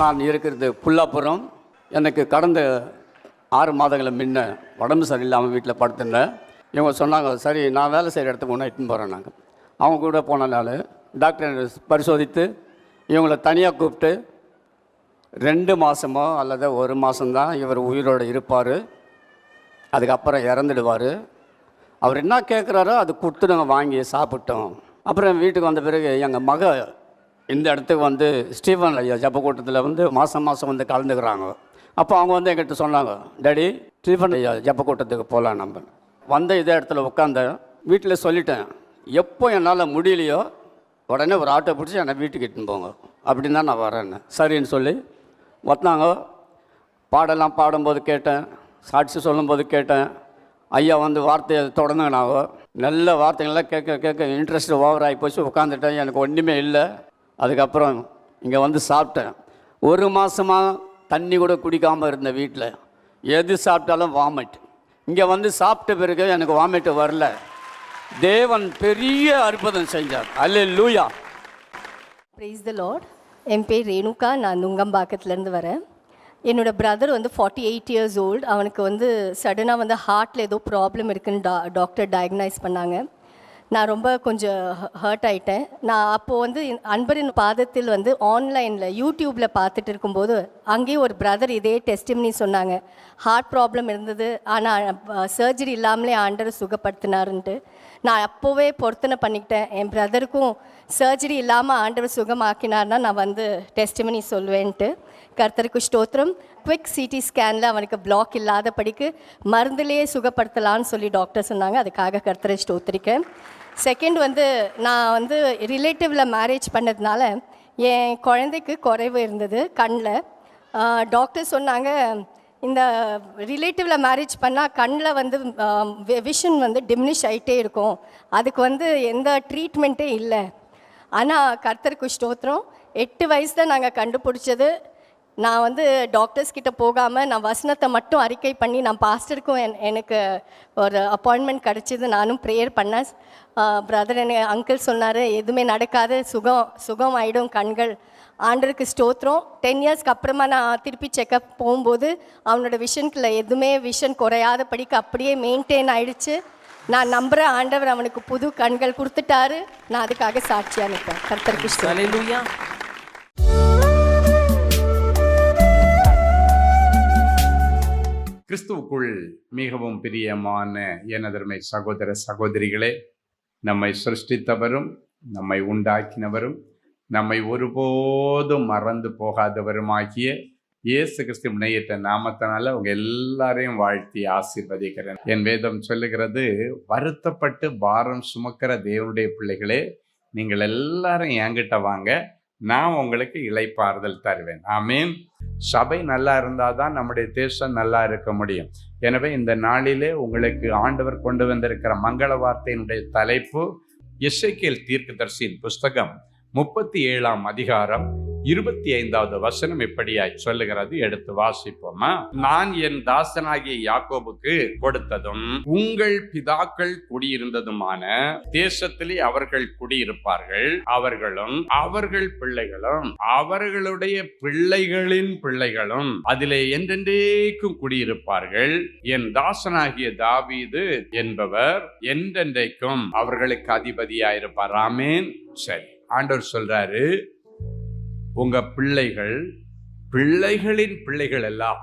நான் இருக்கிறது புல்லாப்புரம். எனக்கு கடந்த 6 மாதங்களுக்கு முன்ன உடம்பு சரியில்லாமல் வீட்டில் படுத்திருந்தேன். இவங்க சொன்னாங்க, சரி நான் வேலை செய்கிற இடத்துக்கு ஒன்று இட்டுன்னு போகிறேன். நாங்கள் அவங்க கூட போனனால டாக்டர் பரிசோதித்து இவங்களை தனியாக கூப்பிட்டு 2 மாதமோ அல்லது 1 மாதம்தான் இவர் உயிரோடு இருப்பார், அதுக்கப்புறம் இறந்துடுவார். அவர் என்ன கேட்குறாரோ அது கொடுத்து நாங்கள் வாங்கி சாப்பிட்டோம். அப்புறம் வீட்டுக்கு வந்த பிறகு எங்கள் மக இந்த இடத்துக்கு வந்து ஸ்டீஃபன் ஐயா ஜப கூட்டத்தில் வந்து மாதம் வந்து கலந்துக்கிறாங்க. அப்போ அவங்க வந்து எங்கிட்ட சொன்னாங்க, டேடி ஸ்டீஃபன் ஐயா ஜப கூட்டத்துக்கு போகலாம். நம்ம வந்த இதே இடத்துல உட்காந்தேன். வீட்டில் சொல்லிட்டேன், எப்போ என்னால் முடியலையோ உடனே ஒரு ஆட்டோ பிடிச்சி என்னை வீட்டுக்கு இட்டுன்னு போங்க, அப்படின்னு தான் நான் வரேன்னு. சரின்னு சொல்லி வந்தாங்க. பாடெல்லாம் பாடும்போது கேட்டேன், சாட்சி சொல்லும்போது கேட்டேன். ஐயா வந்து வார்த்தையை தொடர்ந்துங்கனாவோ நல்ல வார்த்தைகள்லாம் கேட்க கேட்க இன்ட்ரெஸ்ட் ஓவர் ஆகி போச்சு. உட்காந்துட்டேன், எனக்கு ஒன்றுமே இல்லை. அதுக்கப்புறம் இங்கே வந்து சாப்பிட்டேன். 1 மாதமாக தண்ணி கூட குடிக்காமல் இருந்த வீட்டில் எது சாப்பிட்டாலும் வாமிட். இங்கே வந்து சாப்பிட்ட பிறகு எனக்கு வாமிட் வரல. தேவன் பெரிய அற்புதம் செஞ்சார். அல்லேலூயா. Praise the Lord. என் பேர் ரேணுகா. நான் நுங்கம்பாக்கத்துலேருந்து வரேன். என்னோடய பிரதர் வந்து 48 இயர்ஸ் ஓல்டு. அவனுக்கு வந்து சடனாக வந்து ஹார்ட்டில் ஏதோ ப்ராப்ளம் இருக்குதுன்னு டாக்டர் டயக்னைஸ் பண்ணாங்க. நான் ரொம்ப கொஞ்சம் ஹர்ட் ஆகிட்டேன். நான் அப்போது வந்து அன்பரின் பாதத்தில் வந்து ஆன்லைனில் யூடியூப்பில் பார்த்துட்டு இருக்கும்போது அங்கேயும் ஒரு பிரதர் இதே டெஸ்டிமனி சொன்னாங்க. ஹார்ட் ப்ராப்ளம் இருந்தது, ஆனால் சர்ஜரி இல்லாமலே ஆண்டவர் சுகப்படுத்தினாருன்ட்டு. நான் அப்போவே பொருத்தனை பண்ணிக்கிட்டேன், என் பிரதருக்கும் சர்ஜரி இல்லாமல் ஆண்டவர் சுகமாக்கினார்னா நான் வந்து டெஸ்டிமனி சொல்லுவேன்ட்டு. கர்த்தருக்கு ஸ்தோத்திரம். குவிக் சிடி ஸ்கேனில் அவனுக்கு பிளாக் இல்லாதபடிக்கு மருந்துலேயே சுகப்படுத்தலான்னு சொல்லி டாக்டர் சொன்னாங்க. அதுக்காக கர்த்தரை ஸ்தோத்திரிக்கேன். செகண்ட் வந்து நான் வந்து ரிலேட்டிவில் மேரேஜ் பண்ணதுனால என் குழந்தைக்கு குறைவு இருந்தது கண்ணில். டாக்டர் சொன்னாங்க, இந்த ரிலேட்டிவில் மேரேஜ் பண்ணால் கண்ணில் வந்து விஷன் வந்து டிமினிஷ் ஆகிட்டே இருக்கும், அதுக்கு வந்து எந்த ட்ரீட்மெண்ட்டே இல்லை. ஆனால் கர்த்தருக்கு ஸ்தோத்திரம், 8 வயசு தான் நாங்கள் கண்டுபிடிச்சது. நான் வந்து டாக்டர்ஸ் கிட்ட போகாமல் நான் வசனத்தை மட்டும் அறிக்கை பண்ணி நான் பாஸ்டருக்கும் எனக்கு ஒரு அப்பாயின்மெண்ட் கிடச்சிது. நானும் ப்ரேயர் பண்ணேன். பிரதர் அங்கிள் சொன்னார், எதுவுமே நடக்காது, சுகம் ஆகிடும் கண்கள். ஆண்டருக்கு ஸ்தோத்திரம். 10 இயர்ஸ்க்கு அப்புறமா நான் திருப்பி செக்கப் போகும்போது அவனோட விஷனுக்குள்ள எதுவுமே விஷன் குறையாத படிக்க அப்படியே மெயின்டைன் ஆகிடுச்சு. நான் நம்புகிற ஆண்டவர் அவனுக்கு புது கண்கள் கொடுத்துட்டாரு. நான் அதுக்காக சாட்சியாக நிற்பேன். கர்த்தருக்கு ஸ்தோத்திரம். கிறிஸ்துவுக்குள் மிகவும் பிரியமான எனதருமை சகோதர சகோதரிகளே, நம்மை சிருஷ்டித்தவரும் நம்மை உண்டாக்கினவரும் நம்மை ஒருபோதும் மறந்து போகாதவருமாகிய இயேசு கிறிஸ்து முன்னையிட்ட நாமத்தினால அவங்க எல்லாரையும் வாழ்த்தி ஆசீர்வதிக்கிறேன். என் வேதம் சொல்லுகிறது, வருத்தப்பட்டு பாரம் சுமக்கிற தேவனுடைய பிள்ளைகளே, நீங்கள் எல்லாரும் என்கிட்ட வாங்க, நான் உங்களுக்கு இளைப்பாறுதல் தருவேன். ஆமீன். சபை நல்லா இருந்தால் தான் நம்முடைய தேசம் நல்லா இருக்க முடியும். எனவே இந்த நாளிலே உங்களுக்கு ஆண்டவர் கொண்டு வந்திருக்கிற மங்கள வார்த்தையினுடைய தலைப்பு எசேக்கியேல் தீர்க்கதரிசியின் புஸ்தகம் 37ஆம் அதிகாரம் 25வது வசனம் இப்படியாய் சொல்லுகிறது. எடுத்து வாசிப்போமா? நான் என் தாசனாகிய யாக்கோபுக்கு கொடுத்ததும் உங்கள் பிதாக்கள் குடியிருந்ததுமான தேசத்திலே அவர்கள் குடியிருப்பார்கள், அவர்களும் அவர்கள் பிள்ளைகளும் அவர்களுடைய பிள்ளைகளின் பிள்ளைகளும் அதிலே என்றென்றைக்கும் குடியிருப்பார்கள். என் தாசனாகிய தாவீது என்பவர் என்றென்றைக்கும் அவர்களுக்கு அதிபதியாயிருப்பார். ஆமேன். சரி, ஆண்டவர் சொல்றாரு, உங்க பிள்ளைகள் பிள்ளைகளின் பிள்ளைகள் எல்லாம்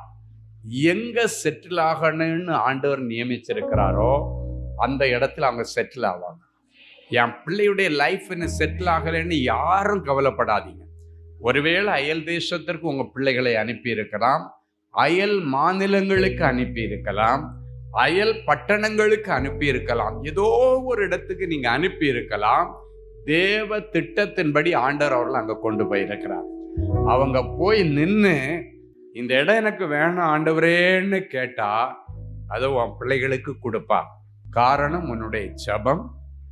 எங்க செட்டில் ஆகணும்னு ஆண்டவர் நியமிச்சிருக்கிறாரோ அந்த இடத்துல அவங்க செட்டில் ஆவாங்க. என் பிள்ளையுடைய லைஃப் இன்னும் செட்டில் ஆகலைன்னு யாரும் கவலைப்படாதீங்க. ஒருவேளை அயல் தேசத்திற்கு உங்க பிள்ளைகளை அனுப்பி இருக்கலாம், அயல் மாநிலங்களுக்கு அனுப்பி இருக்கலாம், அயல் பட்டணங்களுக்கு அனுப்பி இருக்கலாம், ஏதோ ஒரு இடத்துக்கு நீங்க அனுப்பி இருக்கலாம். தேவ திட்டத்தின்படி ஆண்டவர் அவர்கள் அங்க கொண்டு போயிருக்கிறார். அவங்க போய் நின்று இந்த இடம் எனக்கு வேணும் ஆண்டவரேன்னு கேட்டா அதை உன் பிள்ளைகளுக்கு கொடுப்பா. காரணம் உன்னுடைய ஜெபம்,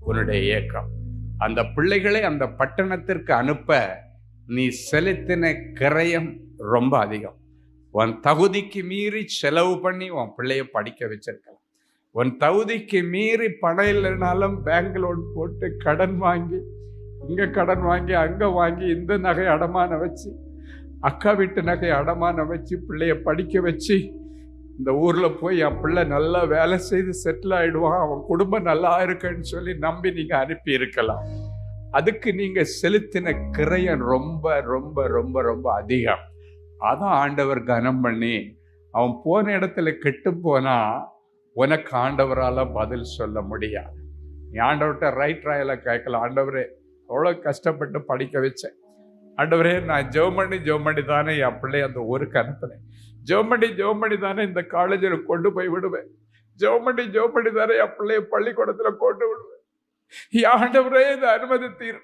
உன்னுடைய ஏக்கம். அந்த பிள்ளைகளை அந்த பட்டணத்திற்கு அனுப்ப நீ செலுத்தின கிரயம் ரொம்ப அதிகம். உன் தகுதிக்கு மீறி செலவு பண்ணி உன் பிள்ளைய படிக்க வச்சிருக்கலாம். உன் தகுதிக்கு மீறி பணம் இல்லைனாலும் பேங்க் லோன் போட்டு கடன் வாங்கி, இங்க கடன் வாங்கி அங்க வாங்கி இந்த நகை அடமான வச்சு அக்கா வீட்டு நகை அடமானம் வச்சு பிள்ளைய படிக்க வச்சு இந்த ஊரில் போய் என் பிள்ளை நல்லா வேலை செய்து செட்டில் ஆகிடுவான், அவன் குடும்பம் நல்லா இருக்குன்னு சொல்லி நம்பி நீங்கள் அனுப்பி இருக்கலாம். அதுக்கு நீங்கள் செலுத்தின கிரயம் ரொம்ப ரொம்ப ரொம்ப ரொம்ப அதிகம். அதான் ஆண்டவர் கனம் பண்ணி அவன் போன இடத்துல கெட்டு போனா உனக்கு ஆண்டவரால் பதில் சொல்ல முடியாது. நீ ஆண்டவர்கிட்ட ரைட் ராயலை கேட்கலாம், ஆண்டவரே அவ்வளோ கஷ்டப்பட்டு படிக்க வச்சேன், ஆண்டவரே நான் ஜெபம் பண்ணி தானே என் பிள்ளைய அந்த ஊருக்கு அனுப்புனேன், ஜெபம் பண்ணி தானே இந்த காலேஜில் கொண்டு போய் விடுவேன், ஜெபம் பண்ணி தானே என் பிள்ளைய பள்ளிக்கூடத்தில் கொண்டு விடுவேன், ஆண்டவரே இதை அனுமதித்தீர்.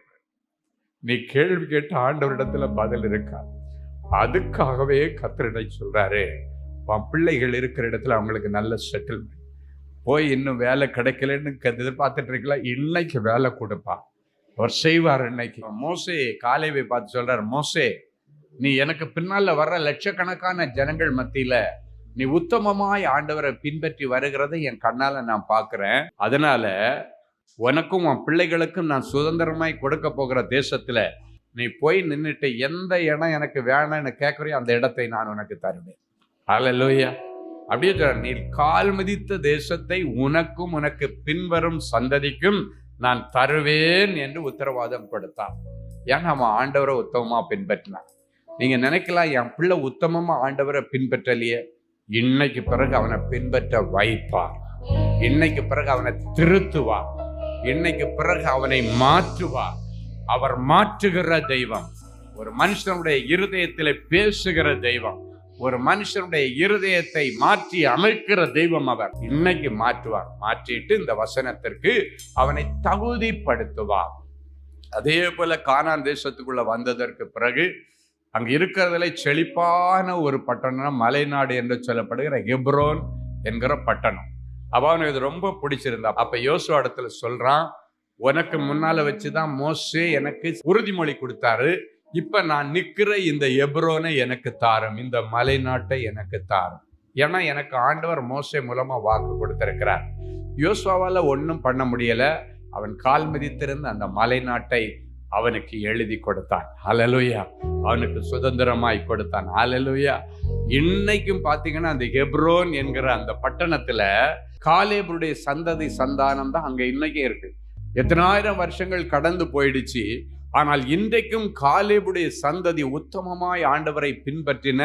நீ கேள்வி கேட்டு ஆண்டவரிடத்துல பதில் இருக்கா? அதுக்காகவே கர்த்தர் சொல்றாரு, உன் பிள்ளைகள் இருக்கிற இடத்துல அவங்களுக்கு நல்ல செட்டில்மெண்ட். போய் இன்னும் வேலை கிடைக்கலன்னு எதிர்பார்த்துட்டு இருக்கலாம், இன்னைக்கு வேலை கொடுப்பா, அவர் செய்வார். இன்னைக்கு மோசே காலேவை பார்த்து சொல்றாரு, மோசே நீ எனக்கு பின்னால வர்ற லட்சக்கணக்கான ஜனங்கள் மத்தியில நீ உத்தமமாய் ஆண்டவரை பின்பற்றி வருகிறதை என் கண்ணால நான் பார்க்கிறேன். அதனால உனக்கும் உன் பிள்ளைகளுக்கும் நான் சுதந்திரமாய் கொடுக்க போகிற தேசத்துல நீ போய் நின்றுட்டு எந்த இடம் எனக்கு வேணும்னு கேட்குறியோ அந்த இடத்தை நான் உனக்கு தருவேன். அல்லேலூயா. அப்படியே சொல்ற, நீ கால் மிதித்த தேசத்தை உனக்கும் உனக்கு பின்வரும் சந்ததிக்கும் நான் தருவேன் என்று உத்தரவாதம் கொடுத்தான். ஏன்னா அவன் ஆண்டவரை உத்தமமா பின்பற்றினான். நீங்க நினைக்கலாம், என் பிள்ளை உத்தமமா ஆண்டவரை பின்பற்றலையே, இன்னைக்கு பிறகு அவனை பின்பற்ற வைப்பார், இன்னைக்கு பிறகு அவனை திருத்துவார், இன்னைக்கு பிறகு அவனை மாற்றுவார். அவர் மாற்றுகிற தெய்வம், ஒரு மனுஷனுடைய இருதயத்திலே பேசுகிற தெய்வம், ஒரு மனுஷனுடைய இருதயத்தை மாற்றி அமைக்கிற தெய்வம். அவர் இன்னைக்கு மாற்றுவார், மாற்றிட்டு இந்த வசனத்திற்கு அவனை தகுதிப்படுத்துவார். அதே போல கானான் தேசத்துக்குள்ள வந்ததற்கு பிறகு அங்க இருக்கிறதுல செழிப்பான ஒரு பட்டணம், மலைநாடு என்று சொல்லப்படுகிற ஹெப்ரோன் என்கிற பட்டணம். அவனுக்கு இது ரொம்ப பிடிச்சிருந்தா. அப்ப யோசுவா இடத்துல சொல்றான், உனக்கு முன்னால வச்சுதான் மோசே எனக்கு உறுதிமொழி கொடுத்தாரு, இப்ப நான் நிக்கிற இந்த ஹெப்ரோனை எனக்கு தாரும், இந்த மலை நாட்டை எனக்கு தாரும். ஏன்னா எனக்கு ஆண்டவர் மோசே மூலமா வாக்கு கொடுத்திருக்கிறார். யோசுவாவால ஒன்றும் பண்ண முடியல, அவன் கால் மிதித்திருந்த அந்த மலை நாட்டை அவனுக்கு எழுதி கொடுத்தான். ஹல்லேலூயா. அவனுக்கு சுதந்திரமாய் கொடுத்தான். ஹல்லேலூயா. இன்னைக்கும் பாத்தீங்கன்னா அந்த ஹெப்ரோன் என்கிற அந்த பட்டணத்துல காலேபுடைய சந்ததி சந்தானம் தான் அங்க இன்னைக்கும் இருக்கு. எத்தனாயிரம் வருஷங்கள் கடந்து போயிடுச்சு, ஆனால் இன்றைக்கும் காலேபுடைய சந்ததி உத்தமமாய் ஆண்டவரை பின்பற்றின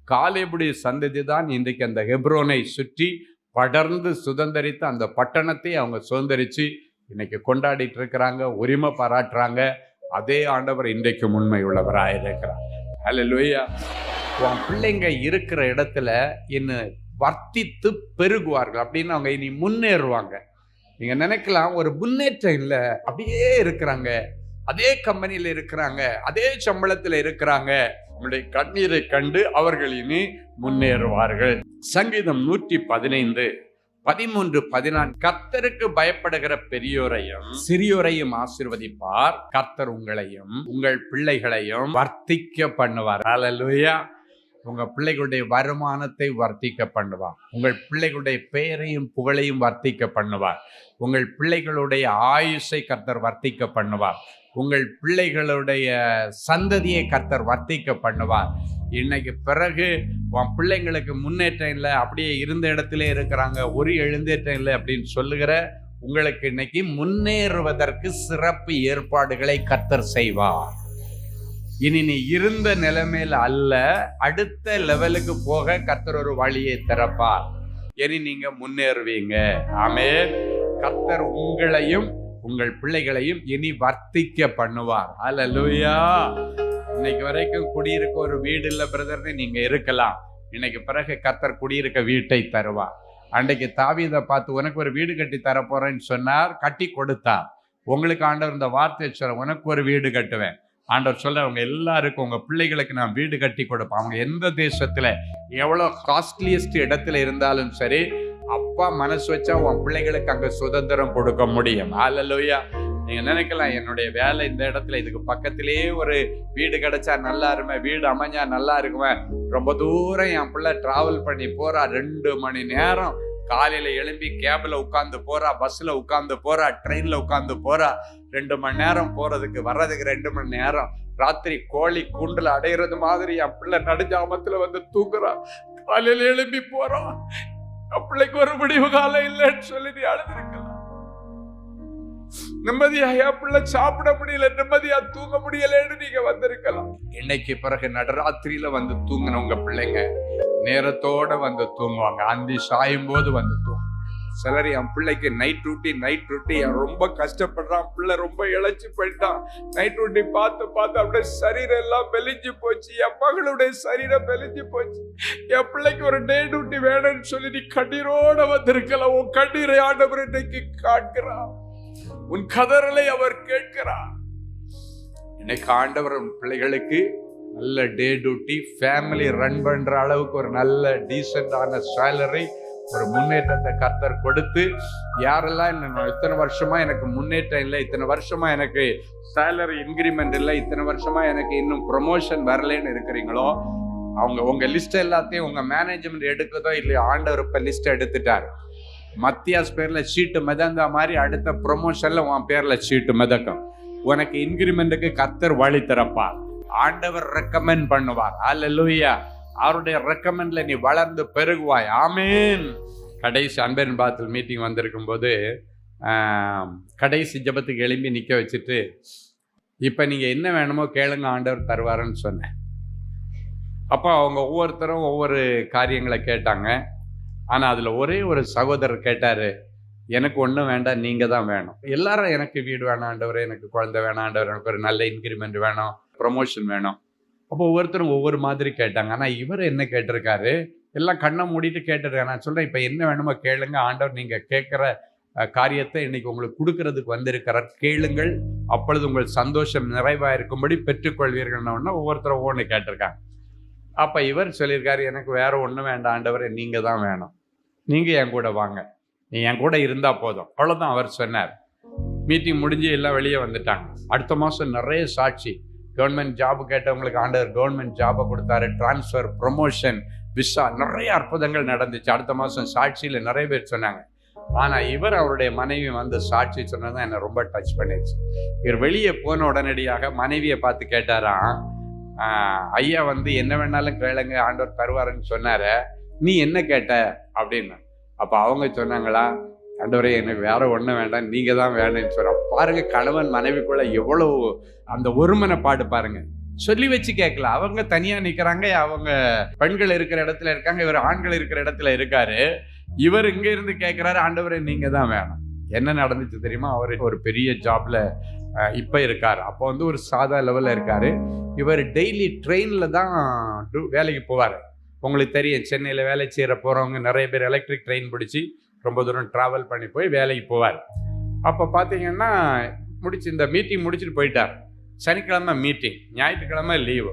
காலேபுடைய சந்ததி தான் இன்றைக்கு அந்த ஹெப்ரோனை சுற்றி படர்ந்து சுதந்திரித்து அந்த பட்டணத்தை அவங்க சுதந்திரிச்சு இன்னைக்கு கொண்டாடிட்டு இருக்கிறாங்க, உரிமை பாராட்டுறாங்க. அதே ஆண்டவர் இன்றைக்கும் உண்மை உள்ளவராக இருக்கிறார். ஹல்லேலூயா. உன் பிள்ளைங்க இருக்கிற இடத்துல இன்னும் வர்த்தித்து பெருகுவார்கள் அப்படின்னு அவங்க இனி முன்னேறுவாங்க. நீங்க நினைக்கலாம், ஒரு முன்னேற்றம் இல்லை, அப்படியே இருக்கிறாங்க, அதே கம்பெனியில் இருக்கிறாங்க, அதே சம்பளத்தில் இருக்கிறாங்க. உங்களுடைய கண்ணீரை கண்டு அவர்கள் இனி முன்னேறுவார்கள். சங்கீதம் 115 13 14 கர்த்தருக்கு பயப்படுகிற பெரியோரையும் சிறியோரையும் ஆசீர்வதிப்பார், கர்த்தர் உங்களையும் உங்கள் பிள்ளைகளையும் வர்த்திக்க பண்ணுவார். ஹல்லேலூயா. உங்க பிள்ளைகளுடைய வருமானத்தை வர்த்திக்க பண்ணுவார், உங்கள் பிள்ளைகளுடைய பெயரையும் புகழையும் வர்த்திக்க பண்ணுவார், உங்கள் பிள்ளைகளுடைய ஆயுசை கர்த்தர் வர்த்திக்க பண்ணுவார், உங்கள் பிள்ளைகளுடைய சந்ததியை கர்த்தர் வர்த்திக்க பண்ணுவார். இன்னைக்கு பிறகு உன் பிள்ளைங்களுக்கு முன்னேற்றம் இல்லை, அப்படியே இருந்த இடத்துல இருக்கிறாங்க, ஒரு எழுந்தேற்றம் இல்லை அப்படின்னு சொல்லுகிற உங்களுக்கு இன்னைக்கு முன்னேறுவதற்கு சிறப்பு ஏற்பாடுகளை கர்த்தர் செய்வார். இனி நீ இருந்த நிலைமையில அல்ல, அடுத்த லெவலுக்கு போக கர்த்தர் ஒரு வழியை திறப்பார். இனி நீங்க முன்னேறுவீங்க. ஆமென். கர்த்தர் உங்களையும் உங்கள் பிள்ளைகளையும் இனி வர்த்திக்க பண்ணுவார். ஹல்லேலூயா. இன்னைக்கு வரைக்கும் குடியிருக்க ஒரு வீடு இல்லை பிரதர்னு நீங்க இருக்கலாம், இன்னைக்கு பிறகு கர்த்தர் குடியிருக்க வீட்டை தருவார். அன்றைக்கு தாவீதை பார்த்து உனக்கு ஒரு வீடு கட்டி தரப்போறேன்னு சொன்னார், கட்டி கொடுத்தார். உங்களுக்கு ஆண்டவர் இந்த வார்த்தையை சொல்ல, உனக்கு ஒரு வீடு கட்டுவேன். ஆண்டவர் சொல்ல, அவங்க எல்லாருக்கும் உங்க பிள்ளைகளுக்கு நான் வீடு கட்டி கொடுப்பேன். அவங்க எந்த தேசத்துல எவ்வளோ காஸ்ட்லியஸ்ட் இடத்துல இருந்தாலும் சரி, அப்பா மனசு வச்சா உன் பிள்ளைகளுக்கு அங்க சுதந்திரம் கொடுக்க முடியும். ஹல்லேலூயா. நீங்க நினைக்கலாம், என்னுடைய வேலை இந்த இடத்துல, இதுக்கு பக்கத்திலேயே ஒரு வீடு கிடைச்சா நல்லா இருமே, வீடு அமைஞ்சா நல்லா இருக்குவேன். ரொம்ப தூரம் என் பிள்ளை டிராவல் பண்ணி போறா, 2 மணி நேரம் காலையில எழும்பி கேபில் உட்காந்து போறா, பஸ்ல உட்காந்து போறா, ட்ரெயின்ல உட்காந்து போறா, 2 மணி நேரம் போறதுக்கு வர்றதுக்கு 2 மணி நேரம். ராத்திரி கோழி கூண்டுல அடையிறது மாதிரி என் பிள்ளை நடுஜாமத்துல வந்து தூங்குறான். காலையில எழுப்பி போறான். என் பிள்ளைக்கு ஒரு முடிவு காலம் இல்லைன்னு சொல்லி நீ அழுதுருக்கலாம். நிம்மதியா என் பிள்ளை சாப்பிட முடியல, நிம்மதியா தூங்க முடியலன்னு நீங்க வந்திருக்கலாம். இன்னைக்கு பிறகு நடுராத்திரியில வந்து தூங்கின உங்க பிள்ளைங்க நேரத்தோட வந்து தூங்குவாங்க. அந்தி சாயும் போது வந்து தூங்கும். சிலர் என் பிள்ளைக்கு நைட் டியூட்டி ரொம்ப கஷ்டப்படுறான், பிள்ளை ரொம்ப இழைச்சி போயிட்டான், நைட் டியூட்டி பார்த்து அப்படியே சரீரம் எல்லாம் மெலிஞ்சு போச்சு, என் மகளுடைய சரீரம் மெலிஞ்சு போச்சு, என் பிள்ளைக்கு ஒரு டே டியூட்டி வேணும்னு சொல்லி நீ கண்ணீரோட வந்திருக்கலாம். உன் கண்ணீரை ஆண்டவர் இன்னைக்கு காண்கிறான், உன் கதறலை அவர் கேட்கிறார். இன்னைக்கு ஆண்டவர் உன் பிள்ளைகளுக்கு நல்ல டே டியூட்டி, ஃபேமிலி ரன் பண்ற அளவுக்கு ஒரு நல்ல டீசென்டான சேலரி, ஒரு முன்னேற்றத்தை கர்த்தர் கொடுத்து, யாரெல்லாம் இத்தனை வருஷமா எனக்கு முன்னேற்றம் இல்லை, இத்தனை வருஷமா எனக்கு சேலரி இன்க்ரிமெண்ட் இல்லை, இத்தனை வருஷமா எனக்கு இன்னும் ப்ரொமோஷன் வரலன்னு இருக்கிறீங்களோ, அவங்க உங்க லிஸ்ட் எல்லாத்தையும் உங்க மேனேஜ்மெண்ட் எடுக்கதோ இல்லையோ, ஆண்டவர் இப்ப லிஸ்ட் எடுத்துட்டார். மத்தியாஸ் பேர்ல சீட்டு மிதந்தா மாதிரி அடுத்த ப்ரொமோஷன்ல உன் பேர்ல சீட்டு மிதக்கும். உனக்கு இன்கிரிமெண்ட்டுக்கு கர்த்தர் வழி திறப்பார். ஆண்டவர் ரெக்கமெண்ட் பண்ணுவார். அல்லேலூயா. அவருடைய ரெக்கமெண்ட்ல நீ வளர்ந்து பெருகுவாய். ஆமேன். கடைசி அன்பரின் பாத்தில் மீட்டிங் வந்திருக்கும் போது கடைசி ஜெபத்துக்கு எழும்பி நிற்க வச்சுட்டு, இப்போ நீங்கள் என்ன வேணுமோ கேளுங்க, ஆண்டவர் தருவாருன்னு சொன்னேன். அப்போ அவங்க ஒவ்வொருத்தரும் ஒவ்வொரு காரியங்களை கேட்டாங்க. ஆனால் அதில் ஒரே ஒரு சகோதரர் கேட்டார், எனக்கு ஒன்றும் வேண்டாம், நீங்கள் தான் வேணும். எல்லாரும் எனக்கு வீடு வேணாம் ஆண்டவர், எனக்கு குழந்தை வேணாம் ஆண்டவர், எனக்கு ஒரு நல்ல இன்க்ரிமெண்ட் வேணும், ப்ரொமோஷன் வேணும். அப்போ ஒவ்வொருத்தரும் ஒவ்வொரு மாதிரி கேட்டாங்க. ஆனால் இவர் என்ன கேட்டிருக்காரு, எல்லாம் கண்ணை மூடிட்டு கேட்டிருக்காரு. நான் சொல்கிறேன், இப்போ என்ன வேணுமோ கேளுங்க, ஆண்டவர் நீங்கள் கேட்குற காரியத்தை இன்னைக்கு உங்களுக்கு கொடுக்கறதுக்கு வந்திருக்கிறார், கேளுங்கள், அப்பொழுது உங்கள் சந்தோஷம் நிறைவாக இருக்கும்படி பெற்றுக்கொள்வீர்கள்னா ஒவ்வொருத்தரும் ஒவ்வொன்று கேட்டிருக்காங்க. அப்போ இவர் சொல்லியிருக்காரு, எனக்கு வேற ஒன்றும் வேண்டாம் ஆண்டவரே, நீங்கள் தான் வேணும், நீங்கள் என் கூட வாங்க, நீ என் கூட இருந்தால் போதும், அவ்வளோதான் அவர் சொன்னார். மீட்டிங் முடிஞ்சு எல்லாம் வெளியே வந்துட்டாங்க. அடுத்த மாதம் நிறைய சாட்சி, கவர்மெண்ட் ஜாப் கேட்டவங்களுக்கு ஆண்டவர் கவர்மெண்ட் ஜாபை கொடுத்தாரு, டிரான்ஸ்ஃபர், ப்ரொமோஷன், விசா, நிறைய அற்புதங்கள் நடந்துச்சு. அடுத்த மாதம் சாட்சியில் நிறைய பேர் சொன்னாங்க. ஆனால் இவர் அவருடைய மனைவி வந்து சாட்சி சொன்னதான் என்னை ரொம்ப டச் பண்ணிடுச்சு. இவர் வெளியே போன உடனடியாக மனைவியை பார்த்து கேட்டாராம், ஐயா வந்து என்ன வேணாலும் கேளுங்க ஆண்டவர் தருவாருன்னு சொன்னாரு, நீ என்ன கேட்ட அப்படின்னு. அப்போ அவங்க சொன்னாங்களா, ஆண்டவரே எனக்கு வேற ஒன்றும் வேண்டாம், நீங்க தான் வேணும்னு சொல்றோம். பாருங்க, கணவன் மனைவிக்குள்ள எவ்வளவு அந்த ஒருமனைப்பாடு பாருங்க. சொல்லி வச்சு கேட்கல, அவங்க தனியா நிக்கிறாங்க, அவங்க பெண்கள் இருக்கிற இடத்துல இருக்காங்க, இவர் ஆண்கள் இருக்கிற இடத்துல இருக்காரு. இவர் இங்க இருந்து கேட்கிறாரு, ஆண்டவரே நீங்க தான் வேணும். என்ன நடந்துச்சு தெரியுமா, அவர் ஒரு பெரிய ஜாப்ல இப்ப இருக்காரு. அப்போ வந்து ஒரு சாதா லெவல்ல இருக்காரு. இவர் டெய்லி ட்ரெயின்ல தான் வேலைக்கு போவார். உங்களுக்கு தெரியும், சென்னையில் வேலை செய்கிற போகிறவங்க நிறைய பேர் எலக்ட்ரிக் ட்ரெயின் பிடிச்சி ரொம்ப தூரம் ட்ராவல் பண்ணி போய் வேலைக்கு போவார். அப்போ பார்த்தீங்கன்னா இந்த மீட்டிங் முடிச்சுட்டு போயிட்டார். சனிக்கிழமை மீட்டிங், ஞாயிற்றுக்கிழமை லீவு,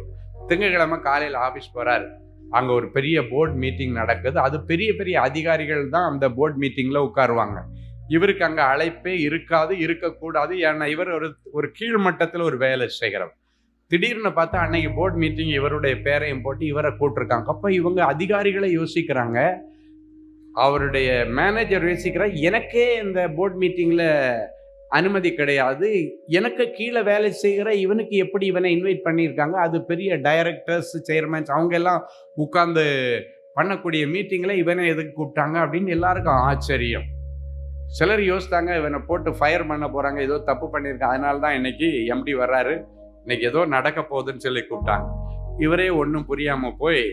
திங்கக்கிழமை காலையில் ஆஃபீஸ் போகிறார். அங்கே ஒரு பெரிய போர்டு மீட்டிங் நடக்குது. அது பெரிய பெரிய அதிகாரிகள் தான் அந்த போர்டு மீட்டிங்கில் உட்காருவாங்க. இவருக்கு அங்கே அழைப்பே இருக்காது, இருக்கக்கூடாது. ஏன்னா இவர் ஒரு கீழ்மட்டத்தில் ஒரு வேலை செய்கிறவர். திடீர்னு பார்த்தா அன்னைக்கு போர்டு மீட்டிங் இவருடைய பேரையும் போட்டு இவரை கூட்டிருக்காங்க. அப்போ இவங்க அதிகாரிகளை யோசிக்கிறாங்க, அவருடைய மேனேஜர் யோசிக்கிறார், எனக்கே இந்த போர்டு மீட்டிங்கில் அனுமதி கிடையாது, எனக்கு கீழே வேலை செய்கிற இவனுக்கு எப்படி இவனை இன்வைட் பண்ணியிருக்காங்க, அது பெரிய டைரக்டர்ஸ், சேர்மன்ஸ் அவங்க எல்லாம் உட்கார்ந்து பண்ணக்கூடிய மீட்டிங்கில் இவனை எதுக்கு கூப்பிட்டாங்க அப்படின்னு எல்லாருக்கும் ஆச்சரியம். சிலர் யோசித்தாங்க, இவனை போட்டு ஃபயர் பண்ண போகிறாங்க, ஏதோ தப்பு பண்ணியிருக்காங்க, அதனால தான் இன்னைக்கு எம்டி வர்றாரு, இன்னைக்கு ஏதோ நடக்க போகுதுன்னு சொல்லி கூப்பிட்டாங்க. இவரே ஒன்றும் புரியாமல் போய்,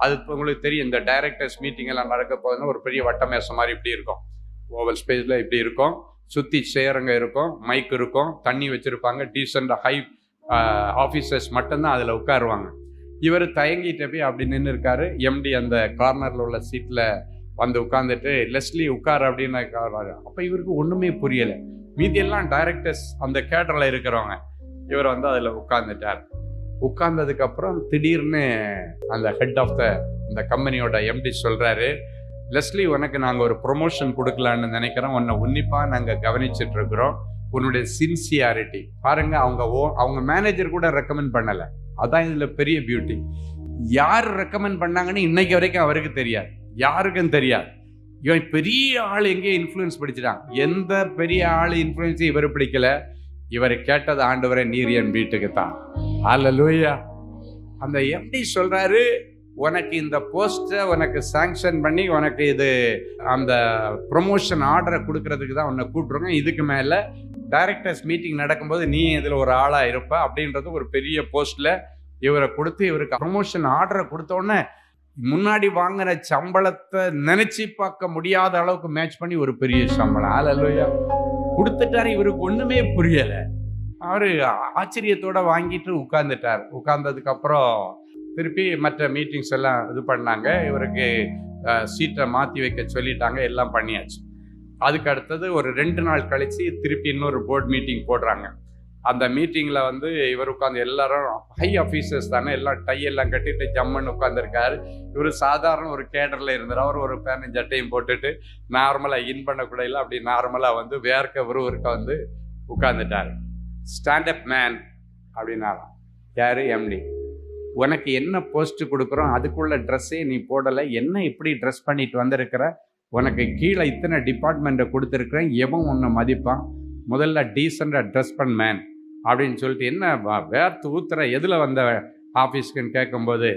அது உங்களுக்கு தெரியும், இந்த டைரக்டர்ஸ் மீட்டிங் எல்லாம் நடக்க போகுதுன்னா ஒரு பெரிய வட்ட மேசை மாதிரி இப்படி இருக்கும், ஓவல் ஸ்பேஸில் இப்படி இருக்கும், சுற்றி சேருங்க இருக்கும், மைக் இருக்கும், தண்ணி வச்சுருப்பாங்க, டீசெண்டாக ஹை ஆஃபீஸர்ஸ் மட்டும்தான் அதில் உட்காருவாங்க. இவர் தயங்கிட்ட போய் அப்படி நின்று இருக்காரு. எம்டி அந்த கார்னரில் உள்ள சீட்டில் வந்து உட்காந்துட்டு, லெஸ்லி உட்கார் அப்படின்னு. அப்போ இவருக்கு ஒன்றுமே புரியலை. மீதியெல்லாம் டைரக்டர்ஸ் அந்த கேட்டரில் இருக்கிறவங்க. இவர் வந்து அதில் உட்கார்ந்துட்டார். உட்கார்ந்ததுக்கப்புறம் திடீர்னு அந்த ஹெட் ஆஃப் இந்த கம்பெனியோட எம்டி சொல்கிறாரு, லெஸ்லி உனக்கு நாங்கள் ஒரு ப்ரொமோஷன் கொடுக்கலான்னு நினைக்கிறோம், உன்னை உன்னிப்பாக நாங்கள் கவனிச்சுட்டு இருக்கிறோம், உன்னுடைய சின்சியாரிட்டி பாருங்க. அவங்க மேனேஜர் கூட ரெக்கமெண்ட் பண்ணலை. அதான் இதில் பெரிய பியூட்டி. யார் ரெக்கமெண்ட் பண்ணாங்கன்னு இன்னைக்கு வரைக்கும் அவருக்கு தெரியாது, யாருக்கும் தெரியாது. இவன் பெரிய ஆள் எங்கேயும் இன்ஃப்ளூயன்ஸ் படிச்சுட்டான். எந்த பெரிய ஆள் இன்ஃப்ளூயன்ஸையும் இவர் பிடிக்கல. இவர் கேட்டது, ஆண்டவரே நீர் என் வீட்டுக்கு தான், ஹல்லேலூயா. அந்த எம்டி சொல்றாரு, உனக்கு இந்த போஸ்ட்டை உனக்கு சாங்ஷன் பண்ணி உனக்கு இது அந்த ப்ரொமோஷன் ஆர்டரை கொடுக்கறதுக்கு தான் உன்னை கூப்பிட்ருக்கோம். இதுக்கு மேலே டைரக்டர்ஸ் மீட்டிங் நடக்கும்போது நீ இதில் ஒரு ஆளாக இருப்ப அப்படின்றது ஒரு பெரிய போஸ்ட்டில் இவரை கொடுத்து இவருக்கு ப்ரொமோஷன் ஆர்டரை கொடுத்தோடனே முன்னாடி வாங்கின சம்பளத்தை நினைச்சு பார்க்க முடியாத அளவுக்கு மேட்ச் பண்ணி ஒரு பெரிய சம்பளம். ஹல்லேலூயா. கொடுத்துட்டாரு. இவருக்கு ஒண்ணுமே புரியல. அவரு ஆச்சரியத்தோட வாங்கிட்டு உட்கார்ந்துட்டார். உட்கார்ந்ததுக்கு அப்புறம் திருப்பி மற்ற மீட்டிங்ஸ் எல்லாம் இது பண்ணாங்க. இவருக்கு சீட்டை மாற்றி வைக்க சொல்லிட்டாங்க. எல்லாம் பண்ணியாச்சு. அதுக்கு அடுத்தது ஒரு 2 நாள் கழிச்சு திருப்பி இன்னொரு போர்ட் மீட்டிங் போடுறாங்க. அந்த மீட்டிங்கில் வந்து இவர் உட்காந்து எல்லாரும் ஹை ஆஃபீஸர்ஸ் தானே, எல்லாம் டை எல்லாம் கட்டிட்டு ஜம்முன்னு உட்காந்துருக்காரு. இவர் சாதாரண ஒரு கேடரில் இருந்தார். அவர் ஒரு பேனும் சட்டையும் போட்டுட்டு நார்மலாக இன் பண்ணக்கூட இல்லை, அப்படி நார்மலாக வந்து வேர்க்க விறுவிறுக்க வந்து உட்காந்துட்டார். ஸ்டாண்டப் மேன் அப்படின்னாராம். யார்? எம்டி. உனக்கு என்ன போஸ்ட்டு கொடுக்குறோம் அதுக்குள்ள ட்ரெஸ்ஸே நீ போடலை, என்ன இப்படி ட்ரெஸ் பண்ணிட்டு வந்திருக்கிற, உனக்கு கீழே இத்தனை டிபார்ட்மெண்ட்டை கொடுத்துருக்குறேன், எவன் உன்னை மதிப்பான், முதல்ல டீசெண்டாக ட்ரெஸ் பண்ண மேன் அப்படின்னு சொல்லிட்டு என்ன வேர்த்து ஊத்துற, எதில் வந்த ஆஃபீஸ்க்குன்னு கேட்கும்போது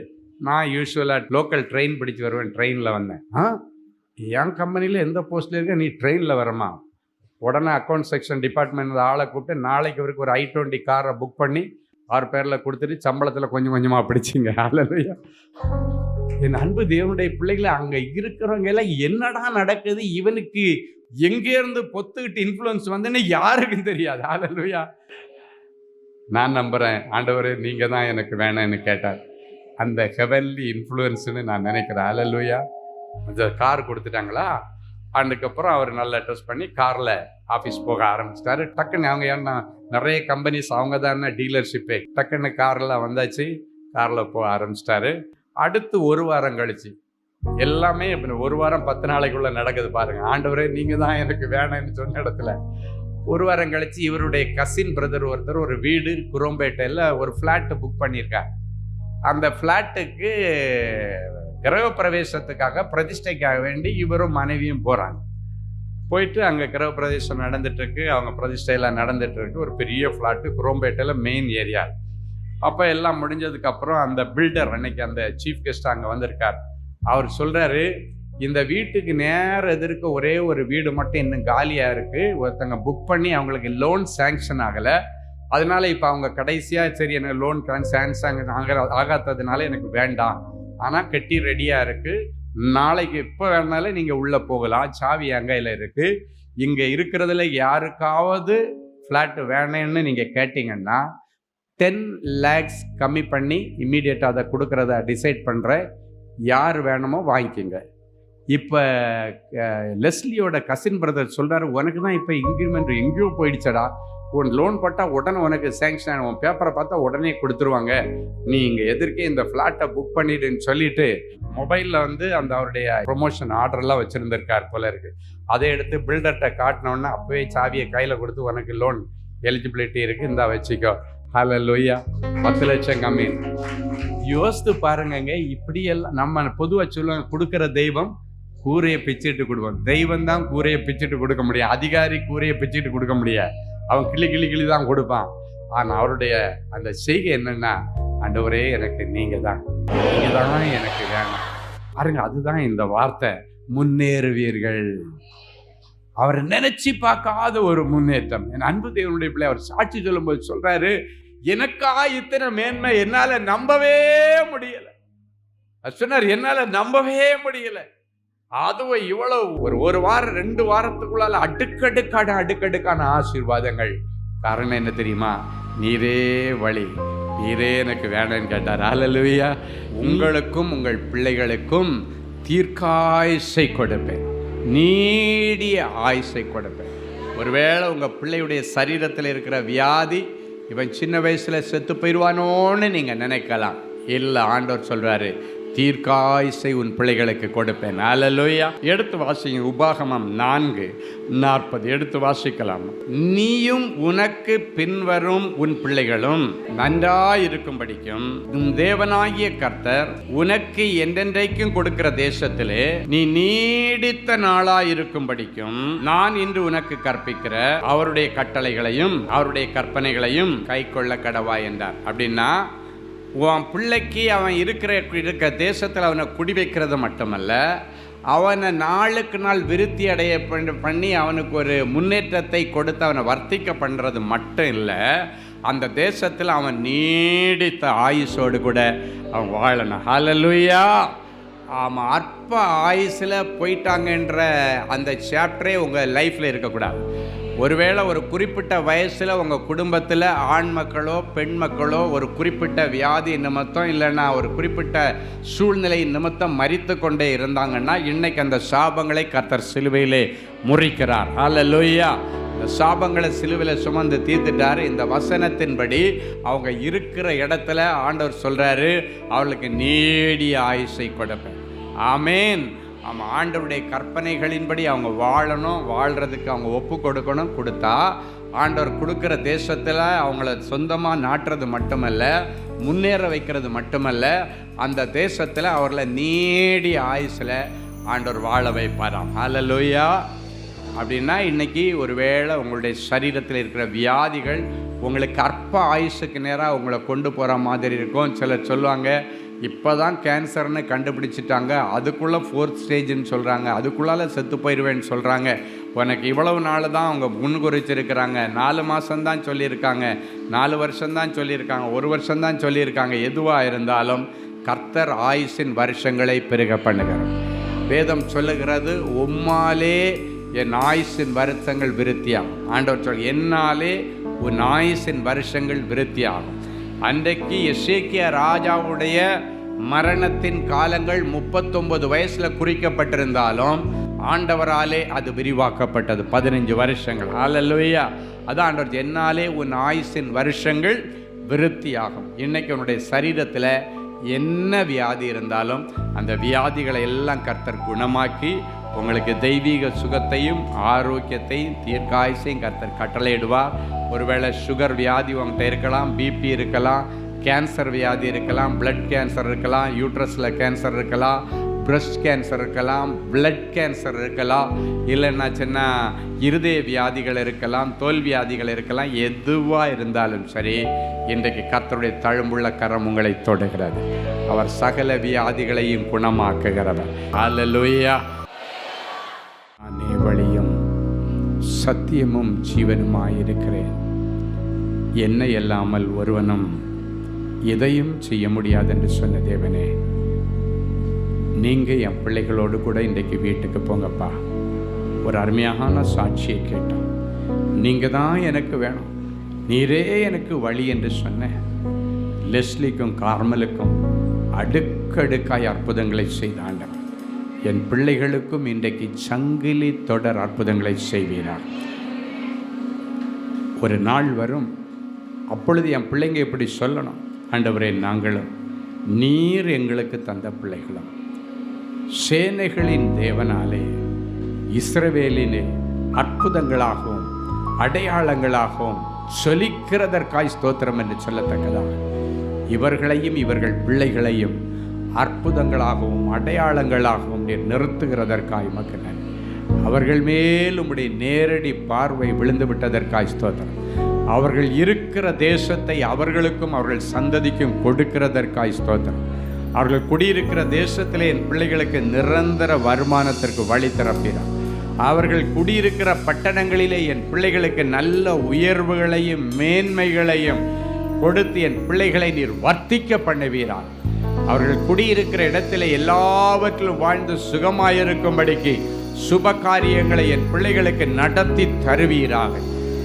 நான் யூஸ்வலாக லோக்கல் ட்ரெயின் பிடிச்சி வருவேன், ட்ரெயினில் வந்தேன். என் கம்பெனியில் எந்த போஸ்ட்டில் இருக்க, நீ ட்ரெயினில் வரமா? உடனே அக்கௌண்ட் செக்ஷன் டிபார்ட்மெண்ட் ஆளை கூப்பிட்டு நாளைக்கு அவருக்கு ஒரு i20 காரை புக் பண்ணி அவர் பேரில் கொடுத்துட்டு சம்பளத்தில் கொஞ்சம் கொஞ்சமாக பிடிச்சிங்க. ஹல்லேலூயா. என் அன்பு தேவனுடைய பிள்ளைகளை, அங்கே இருக்கிறவங்க எல்லாம் என்னடா நடக்குது, இவனுக்கு எங்கேருந்து பொத்துக்கிட்டு இன்ஃப்ளூயன்ஸ் வந்துன்னு யாருக்கும் தெரியாது. ஹல்லேலூயா. நான் நம்புகிறேன், ஆண்டவரே நீங்கள் தான் எனக்கு வேணும்னு கேட்டார். அந்த ஹெவன்லி இன்ஃப்ளூயன்ஸ்னு நான் நினைக்கிறேன். ஹல்லேலூயா. அந்த கார் கொடுத்துட்டாங்களா, அதுக்கப்புறம் அவர் நல்லா ட்ரெஸ் பண்ணி காரில் ஆஃபீஸ் போக ஆரம்பிச்சிட்டாரு. டக்குன்னு அவங்க ஏன்னா நிறைய கம்பெனிஸ் அவங்க தானே டீலர்ஷிப்பே, டக்குன்னு காரில் வந்தாச்சு, காரில் போக ஆரம்பிச்சிட்டாரு. அடுத்து 1 வாரம் கழிச்சு எல்லாமே 1 வாரம் 10 நாளைக்குள்ள நடக்குது பாருங்க. ஆண்டவரே நீங்கள் தான் எனக்கு வேணும்னு சொன்ன இடத்துல 1 வாரம் கழிச்சு இவருடைய கசின் பிரதர் ஒருத்தர் ஒரு வீடு குரோம்பேட்டையில் ஒரு ஃப்ளாட்டு புக் பண்ணியிருக்கார். அந்த ஃப்ளாட்டுக்கு கிரகப்பிரவேசத்துக்காக பிரதிஷ்டைக்காக வேண்டி இவரும் மனைவியும் போகிறாங்க. போயிட்டு அங்கே கிரகப்பிரவேசம் நடந்துட்டுருக்கு, அவங்க பிரதிஷ்டையெல்லாம் நடந்துட்டுருக்கு. ஒரு பெரிய ஃப்ளாட்டு குரோம்பேட்டையில் மெயின் ஏரியா. அப்போ எல்லாம் முடிஞ்சதுக்கப்புறம் அந்த பில்டர் அன்னைக்கு அந்த சீஃப் கெஸ்ட் அங்கே வந்திருக்கார். அவர் சொல்கிறாரு, இந்த வீட்டுக்கு நேர எதிர்க்க ஒரே ஒரு வீடு மட்டும் இன்னும் காலியாக இருக்குது, ஒருத்தங்க புக் பண்ணி அவங்களுக்கு லோன் சேங்ஷன் ஆகலை, அதனால இப்போ அவங்க கடைசியாக சரி எனக்கு லோன் சேங்ஷன் ஆகாததுனால எனக்கு வேண்டாம், ஆனால் கட்டி ரெடியாக இருக்குது, நாளைக்கு எப்போ வேணாலும் நீங்கள் உள்ளே போகலாம், சாவி என் கையில் இருக்குது, இங்கே இருக்கிறதுல யாருக்காவது ஃப்ளாட்டு வேணும்னு நீங்கள் கேட்டிங்கன்னா 10 lakhs கம்மி பண்ணி இம்மீடியட்டாக அதை கொடுக்குறத டிசைட் பண்ணுறேன், யார் வேணுமோ வாங்கிக்கோங்க. இப்போ லெஸ்லியோட கசின் பிரதர் சொல்கிறாரு, உனக்கு தான் இப்போ இன்க்ரிமெண்ட் எங்கேயோ போயிடுச்சடா, உன் லோன் போட்டால் உடனே உனக்கு சேங்ஷன் ஆகும், உன் பேப்பரை பார்த்தா உடனே கொடுத்துருவாங்க, நீ இங்கே எதிர்க்கே இந்த ஃப்ளாட்டை புக் பண்ணிடுன்னு சொல்லிட்டு மொபைலில் வந்து அந்த அவருடைய ப்ரொமோஷன் ஆர்டர்லாம் வச்சுருந்துருக்கார் போல இருக்கு. அதை எடுத்து பில்டர்கிட்ட காட்டினோன்னா அப்போவே சாவியை கையில் கொடுத்து உனக்கு லோன் எலிஜிபிலிட்டி இருக்குது, இந்தா வச்சுக்கோ. ஹல்லேலூயா. 10 லட்சம் கம்மி. யோசித்து பாருங்கங்க, இப்படியெல்லாம் நம்ம பொதுவாக சொல்லுவாங்க, கொடுக்குற தெய்வம் கூரையை பிச்சுட்டு கொடுப்போம். தெய்வம் தான் கூரையை பிச்சுட்டு கொடுக்க முடியும், அதிகாரி கூரையை பிச்சுட்டு கொடுக்க முடியாது, அவன் கிளி கிளி கிளி தான் கொடுப்பான். ஆனால் அவருடைய அந்த செய்கை என்னன்னா, ஆண்டவரே எனக்கு நீங்கள் தான் எனக்கு வேணும் பாருங்க. அதுதான் இந்த வார்த்தை, முன்னேறுவீர்கள். அவரை நினைச்சு பார்க்காத ஒரு முன்னேற்றம். என் அன்பு தேவனுடைய பிள்ளை அவர் சாட்சி சொல்லும்போது சொல்றாரு, எனக்கா இத்தனை மேன்மை என்னால நம்பவே முடியல. சொன்னார், என்னால நம்பவே முடியல. அதுவும் இவ்வளவு ஒரு வாரம் 2 வாரத்துக்குள்ளால அடுக்கடுக்கான ஆசீர்வாதங்கள். காரணம் என்ன தெரியுமா? நீரே வழி, நீரே எனக்கு வேணும்னு கேட்டார். ஹல்லேலூயா. உங்களுக்கும் உங்கள் பிள்ளைகளுக்கும் தீர்க்காயுசை கொடுப்பேன், நீடிய ஆயுசை கொடுப்பேன். ஒருவேளை உங்கள் பிள்ளையுடைய சரீரத்தில் இருக்கிற வியாதி, இவன் சின்ன வயசில் செத்து போயிடுவானோன்னு நீங்கள் நினைக்கலாம். இல்லை, ஆண்டவர் சொல்கிறாரு, தீர்க்காயுசை உன் பிள்ளைகளுக்கு கொடுப்பேன். அல்லேலூயா. எடுத்து வாசிங்க, உபாகமம் 4:40 எடுத்து வாசிக்கலாம். நீயும் உனக்கு பின்வரும் உன் பிள்ளைகளும் நன்றாயிருக்கும்படிக்கும் உன் தேவனாகிய கர்த்தர் உனக்கு என்றென்றைக்கும் கொடுக்கிற தேசத்திலே நீ நீடித்த நாளாயிருக்கும்படிக்கும் நான் இன்று உனக்கு கற்பிக்கிற அவருடைய கட்டளைகளையும் அவருடைய கற்பனைகளையும் கை கொள்ள கடவாய் என்றார். அப்படின்னா உன் பிள்ளைக்கு அவன் இருக்க தேசத்தில் அவனை குடி வைக்கிறது மட்டுமல்ல, அவனை நாளுக்கு நாள் விருத்தி அடைய பண்ணி அவனுக்கு ஒரு முன்னேற்றத்தை கொடுத்து அவனை வர்த்திக்க பண்ணுறது மட்டும் இல்லை, அந்த தேசத்தில் அவன் நீடித்த ஆயுசோடு கூட அவன் வாழணும். ஹல்லேலூயா. ஆமாம், அற்ப ஆயுசில் போயிட்டாங்கன்ற அந்த சாப்டரே உங்கள் லைஃப்பில் இருக்கக்கூடாது. ஒருவேளை ஒரு குறிப்பிட்ட வயசில் உங்கள் குடும்பத்தில் ஆண் மக்களோ பெண் மக்களோ ஒரு குறிப்பிட்ட வியாதி நிமித்தம் இல்லைன்னா ஒரு குறிப்பிட்ட சூழ்நிலை நிமித்தம் மரித்து கொண்டே இருந்தாங்கன்னா இன்னைக்கு அந்த சாபங்களை கர்த்தர் சிலுவையிலே முறிக்கிறார். ஹல்லேலூயா. இந்த சாபங்களை சிலுவையில் சுமந்து தீர்த்துட்டார். இந்த வசனத்தின்படி அவங்க இருக்கிற இடத்துல ஆண்டவர் சொல்கிறாரு, அவளுக்கு நீடிய ஆயுசை கொடுப்பேன். ஆமேன். ஆமாம், ஆண்டவருடைய கற்பனைகளின்படி அவங்க வாழணும், வாழ்கிறதுக்கு அவங்க ஒப்பு கொடுக்கணும். கொடுத்தா ஆண்டவர் கொடுக்குற தேசத்தில் அவங்கள சொந்தமாக நாட்டுறது மட்டுமல்ல, முன்னேற வைக்கிறது மட்டுமல்ல, அந்த தேசத்தில் அவர்களை நீடிய ஆயுசில் ஆண்டவர் வாழ வைப்பாராம். ஹல்லேலூயா. அப்படின்னா இன்றைக்கி ஒருவேளை உங்களுடைய சரீரத்தில் இருக்கிற வியாதிகள் உங்களுக்கு அற்ப ஆயுசுக்கு நேராக உங்களை கொண்டு போகிற மாதிரி இருக்கும். சிலர் சொல்லுவாங்க, இப்போ தான் கேன்சர்னு கண்டுபிடிச்சிட்டாங்க, அதுக்குள்ளே 4th ஸ்டேஜ்னு சொல்கிறாங்க, அதுக்குள்ளால் செத்து போயிடுவேன்னு சொல்கிறாங்க. உனக்கு இவ்வளவு நாள் தான் அவங்க முன்குறிச்சிருக்கிறாங்க, 4 மாதம்தான் சொல்லியிருக்காங்க, 4 வருஷம்தான் சொல்லியிருக்காங்க, 1 வருஷம்தான் சொல்லியிருக்காங்க. எதுவாக இருந்தாலும் கர்த்தர் ஆயுசின் வருஷங்களை பெருக பண்ணுகிறார். வேதம் சொல்லுகிறது, உம்மாலே என் ஆயுசின் வருஷங்கள் விருத்தியாகும். ஆண்டவர் சொல், என்னாலே உன் ஆயுசின் வருஷங்கள் விருத்தியாகும். அன்றைக்கு எசேக்கியா ராஜாவுடைய மரணத்தின் காலங்கள் 39 வயசில் குறிக்கப்பட்டிருந்தாலும் ஆண்டவராலே அது விரிவாக்கப்பட்டது 15 வருஷங்கள். ஹல்லேலூயா. அதான் ஆண்டவர், என்னாலே உன் ஆயுசின் வருஷங்கள் விருத்தியாகும். இன்னைக்கு உன்னுடைய சரீரத்தில் என்ன வியாதி இருந்தாலும் அந்த வியாதிகளை எல்லாம் கர்த்தர் குணமாக்கி உங்களுக்கு தெய்வீக சுகத்தையும் ஆரோக்கியத்தையும் தீர்க்காயுசையும் கர்த்தர் கட்டளையிடுவார். ஒருவேளை சுகர் வியாதி உங்கள்கிட்ட இருக்கலாம், பிபி இருக்கலாம், கேன்சர் வியாதி இருக்கலாம், பிளட் கேன்சர் இருக்கலாம், யூட்ரஸில் கேன்சர் இருக்கலாம், பிரஸ்ட் கேன்சர் இருக்கலாம், பிளட் கேன்சர் இருக்கலாம், இல்லைன்னா சின்ன இருதய வியாதிகள் இருக்கலாம், தோல் வியாதிகள் இருக்கலாம். எதுவாக இருந்தாலும் சரி, இன்றைக்கு கர்த்தருடைய தழும்புள்ள கரம் உங்களை தொடுகிறது. அவர் சகல வியாதிகளையும் குணமாக்குகிறவர். ஹல்லேலூயா. நானே வழியும் சத்தியமும் ஜீவனுமாயிருக்கிறேன், என்னை இல்லாமல் ஒருவனும் எதையும் செய்ய முடியாது என்று சொன்ன தேவனே, நீங்கள் என் பிள்ளைகளோடு கூட இன்றைக்கு வீட்டுக்கு போங்கப்பா. ஒரு அருமையான சாட்சியை கேட்டோம். நீங்கள் தான் எனக்கு வேணும், நீரே எனக்கு வழி என்று சொன்னேன். லெஸ்லிக்கும் கார்மலுக்கும் அடுக்கடுக்காய் அற்புதங்களை செய்த ஆண்டவர், என் பிள்ளைகளுக்கும் இன்றைக்கு சங்கிலி தொடர் அற்புதங்களை செய்வீரார். ஒரு நாள் வரும், அப்பொழுது என் பிள்ளைங்க இப்படி சொல்லணும், ஆண்டவரே, நாங்களும் நீர் எங்களுக்கு தந்த பிள்ளைகளும் சேனைகளின் தேவனாலே இஸ்ரவேலிலே அற்புதங்களாகவும் அடையாளங்களாகவும் சொலிக்கிறதற்காய் ஸ்தோத்திரம் என்று சொல்லத்தக்கதாக இவர்களையும் இவர்கள் பிள்ளைகளையும் அற்புதங்களாகவும் அடையாளங்களாகவும் நீர் நிறுத்துகிறதற்காய் மக்கள் அவர்கள் மேல் உம்முடைய நேரடி பார்வை விழுந்து விட்டதற்காய் ஸ்தோத்திரம். அவர்கள் இருக்கிற தேசத்தை அவர்களுக்கும் அவர்கள் சந்ததிக்கும் கொடுக்கிறதற்காய் ஸ்தோத்திரம். அவர்கள் குடியிருக்கிற தேசத்திலே என் பிள்ளைகளுக்கு நிரந்தர வருமானத்திற்கு வழி திறப்பீரார். அவர்கள் குடியிருக்கிற பட்டணங்களிலே என் பிள்ளைகளுக்கு நல்ல உயர்வுகளையும் மேன்மைகளையும் கொடுத்து என் பிள்ளைகளை நீர் வர்த்திக்க பண்ணுவீரார். அவர்கள் குடியிருக்கிற இடத்துல எல்லாவற்றிலும் வாழ்ந்து சுகமாயிருக்கும்படிக்கு சுப காரியங்களை என் பிள்ளைகளுக்கு நடத்தி தருவீராக.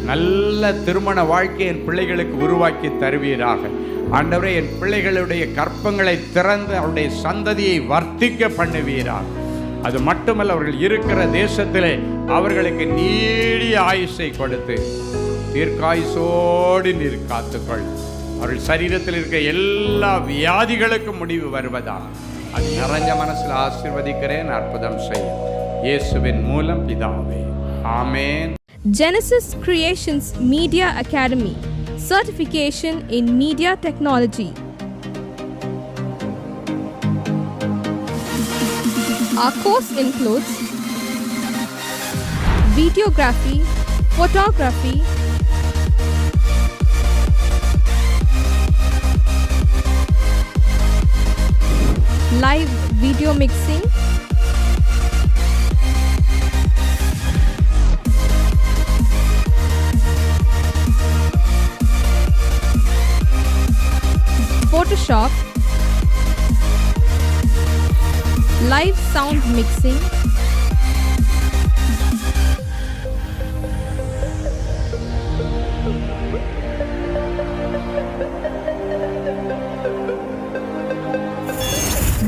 நல்ல திருமண வாழ்க்கை என் பிள்ளைகளுக்கு உருவாக்கி தருவீராக. ஆண்டவரே, என் பிள்ளைகளுடைய கற்பங்களை திறந்து அவருடைய சந்ததியை வர்த்திக்க பண்ணுவீராக. அது மட்டுமல்ல, அவர்கள் இருக்கிற தேசத்திலே அவர்களுக்கு நீடிய ஆயுசை கொடுத்து தீர்க்காயுசோடு நீர் காத்துக்கொள். அவர்கள் சரீரத்தில் இருக்க எல்லா வியாதிகளுக்கும் முடிவு வருவதாக அது நிறைஞ்ச மனசில் ஆசீர்வதிக்கிறேன். அற்புதம் செய்யும் இயேசுவின் மூலம் பிதாவே, ஆமென். Genesis Creations Media Academy, certification in media technology. Our course includes videography, photography, live video mixing, Photoshop, live sound mixing,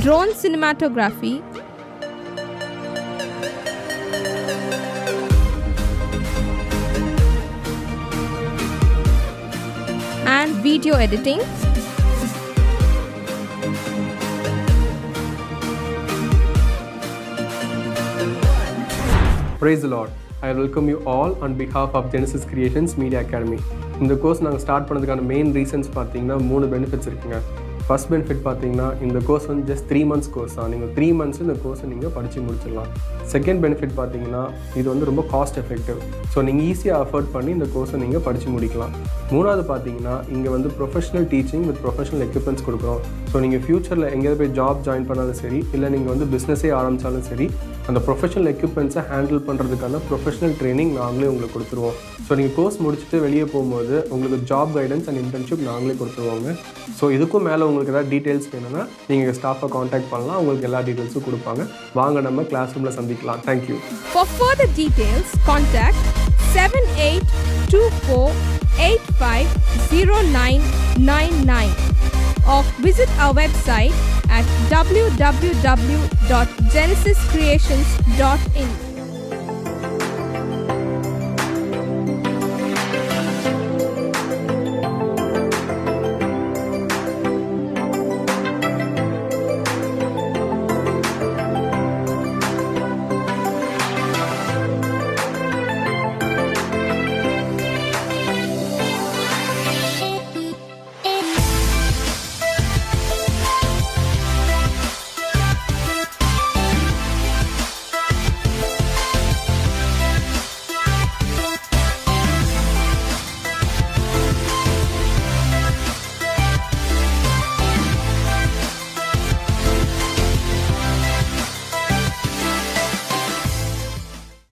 drone cinematography, and video editing. Praise the Lord. I welcome you all on behalf of Genesis Creations Media Academy. இந்த course நாங்கள் start பண்ணதுக்கான main reasons பார்த்தீங்கன்னா 3 benefits இருக்குங்க. First benefit பார்த்தீங்கன்னா இந்த course வந்து just 3 months course தான். நீங்கள் 3 months இந்த கோர்ஸை நீங்கள் படித்து முடிச்சிடலாம். செகண்ட் பெனிஃபிட் பார்த்தீங்கன்னா இது வந்து ரொம்ப காஸ்ட் எஃபெக்டிவ். ஸோ நீங்கள் ஈஸியாக அஃபோர்ட் பண்ணி இந்த கோர்ஸை நீங்கள் படித்து முடிக்கலாம். மூணாவது பார்த்தீங்கன்னா இங்கே வந்து professional teaching with professional equipments கொடுக்குறோம். ஸோ நீங்கள் ஃப்யூச்சரில் எங்கேயாவது போய் ஜாப் ஜாயின் பண்ணாலும் சரி, இல்லை நீங்கள் வந்து பிஸ்னஸே ஆரம்பித்தாலும் சரி, அந்த ப்ரொஃபஷனல் எக்யூப்மெண்ட்ஸை ஹேண்டில் பண்ணுறதுக்கான ப்ரொஃபஷனல் ட்ரைனிங் நாங்களே உங்களுக்கு கொடுத்துருவோம். ஸோ நீங்கள் கோர்ஸ் முடிச்சுட்டு வெளியே போகும்போது உங்களுக்கு ஜாப் கைடன்ஸ் அண்ட் இன்டர்ன்ஷிப் நாங்களே கொடுத்துருவாங்க. ஸோ இதுக்கும் மேலே உங்களுக்கு ஏதாவது டீட்டெயில்ஸ் வேணும்னா நீங்கள் ஸ்டாஃபை காண்டாக்ட் பண்ணலாம். உங்களுக்கு எல்லா டீட்டெயில்ஸும் கொடுப்பாங்க. வாங்க நம்ம கிளாஸ் ரூமில் சந்திக்கலாம். Thank you. For further details, contact 7824850999 or visit our website at www.genesiscreations.in.